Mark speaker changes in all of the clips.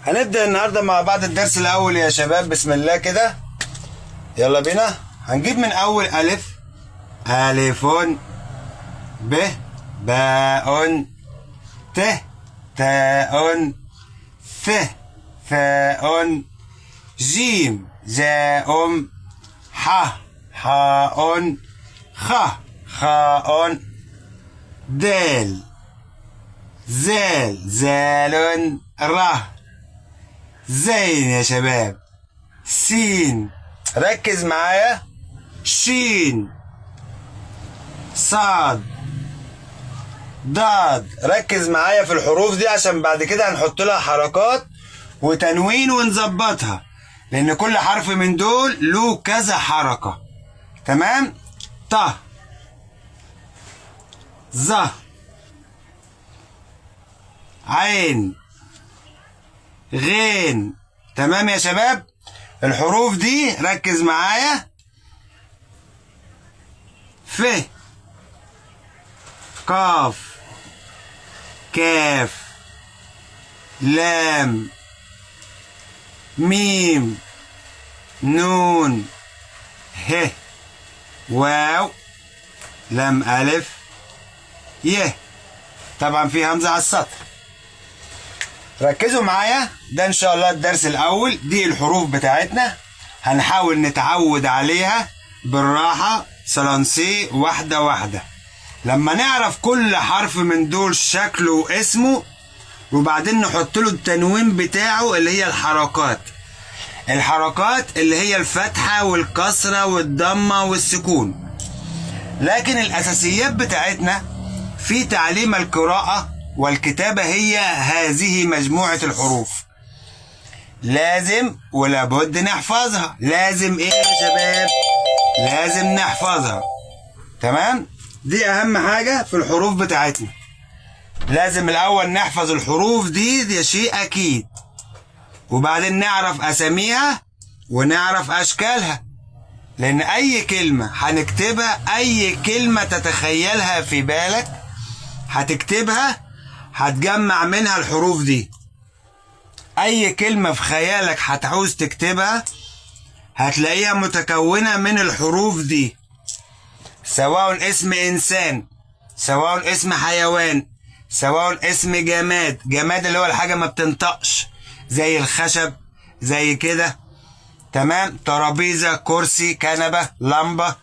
Speaker 1: هنبدأ النهاردة مع بعض الدرس الأول يا شباب. بسم الله كده، يلا بينا. هنجيب من أول ألف، ألف، ب، باء، ت، تاء، ث، ثاء، جيم، جاء، ح، حاء، خ، خاء، دال، زال، زال، ره، زين يا شباب، سين، ركز معايا، شين، صاد، ضاد. ركز معايا في الحروف دي عشان بعد كده هنحط لها حركات وتنوين ونظبطها، لان كل حرف من دول له كذا حركة. تمام؟ ط، ظ، عين، غين. تمام يا شباب؟ الحروف دي ركز معايا: ف، قاف، كاف، لام، ميم، نون، ه، واو، لام ألف، ي. طبعا في همزة على السطر. ركزوا معايا، ده ان شاء الله الدرس الاول. دي الحروف بتاعتنا، هنحاول نتعود عليها بالراحة، سلانسي، واحدة واحدة. لما نعرف كل حرف من دول شكله واسمه، وبعدين نحط له التنوين بتاعه اللي هي الحركات. الحركات اللي هي الفتحة والكسرة والضمة والسكون. لكن الاساسيات بتاعتنا في تعليم القراءة والكتابة هي هذه مجموعة الحروف. لازم ولابد نحفظها. لازم ايه يا شباب؟ لازم نحفظها. تمام؟ دي اهم حاجة في الحروف بتاعتنا. لازم الاول نحفظ الحروف دي شيء اكيد، وبعدين نعرف اساميها ونعرف اشكالها، لان اي كلمة هنكتبها، اي كلمة تتخيلها في بالك هتكتبها، هتجمع منها الحروف دي. اي كلمة في خيالك هتعوز تكتبها هتلاقيها متكونة من الحروف دي، سواء اسم انسان، سواء اسم حيوان، سواء اسم جماد. جماد اللي هو الحاجة ما بتنطقش، زي الخشب، زي كده. تمام؟ ترابيزة، كرسي، كنبة، لمبة،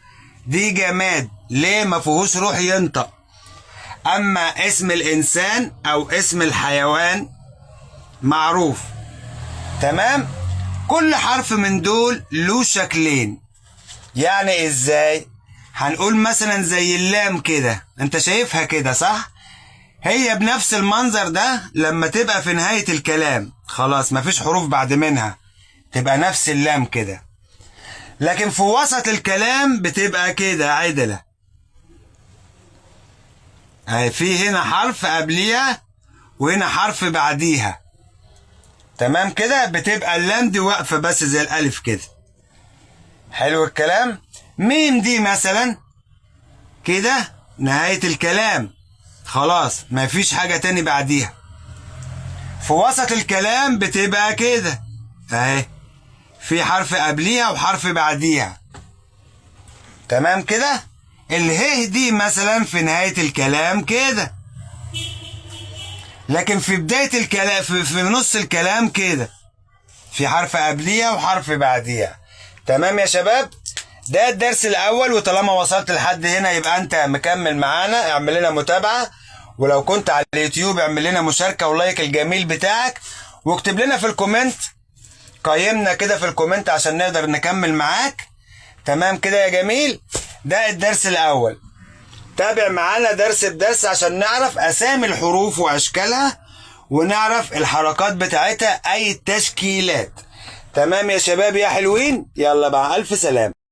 Speaker 1: دي جماد. ليه؟ ما فيهوش روح ينطق. اما اسم الانسان او اسم الحيوان معروف. تمام؟ كل حرف من دول له شكلين. يعني ازاي؟ هنقول مثلا زي اللام كده، انت شايفها كده صح؟ هي بنفس المنظر ده لما تبقى في نهاية الكلام، خلاص مفيش حروف بعد منها، تبقى نفس اللام كده. لكن في وسط الكلام بتبقى كده عدلة، في هنا حرف قبليها وهنا حرف بعديها. تمام كده؟ بتبقى اللام دي واقفة بس زي الألف كده. حلو الكلام؟ ميم دي مثلا كده نهاية الكلام، خلاص مفيش حاجة تاني بعديها. في وسط الكلام بتبقى كده اهي، في حرف قبليها وحرف بعديها. تمام كده؟ اله دي مثلا في نهاية الكلام كده، لكن في بداية الكلام، في نص الكلام كده، في حرف قبليها وحرف بعديها. تمام يا شباب؟ ده الدرس الأول، وطالما وصلت لحد هنا يبقى أنت مكمل معانا. اعمل لنا متابعة، ولو كنت على اليوتيوب اعمل لنا مشاركة ولايك الجميل بتاعك، واكتب لنا في الكومنت، قيمنا كده في الكومنت عشان نقدر نكمل معاك. تمام كده يا جميل؟ ده الدرس الأول. تابع معانا درس بدرس عشان نعرف أسامي الحروف وأشكالها، ونعرف الحركات بتاعتها أي التشكيلات. تمام يا شباب يا حلوين؟ يلا مع ألف سلام.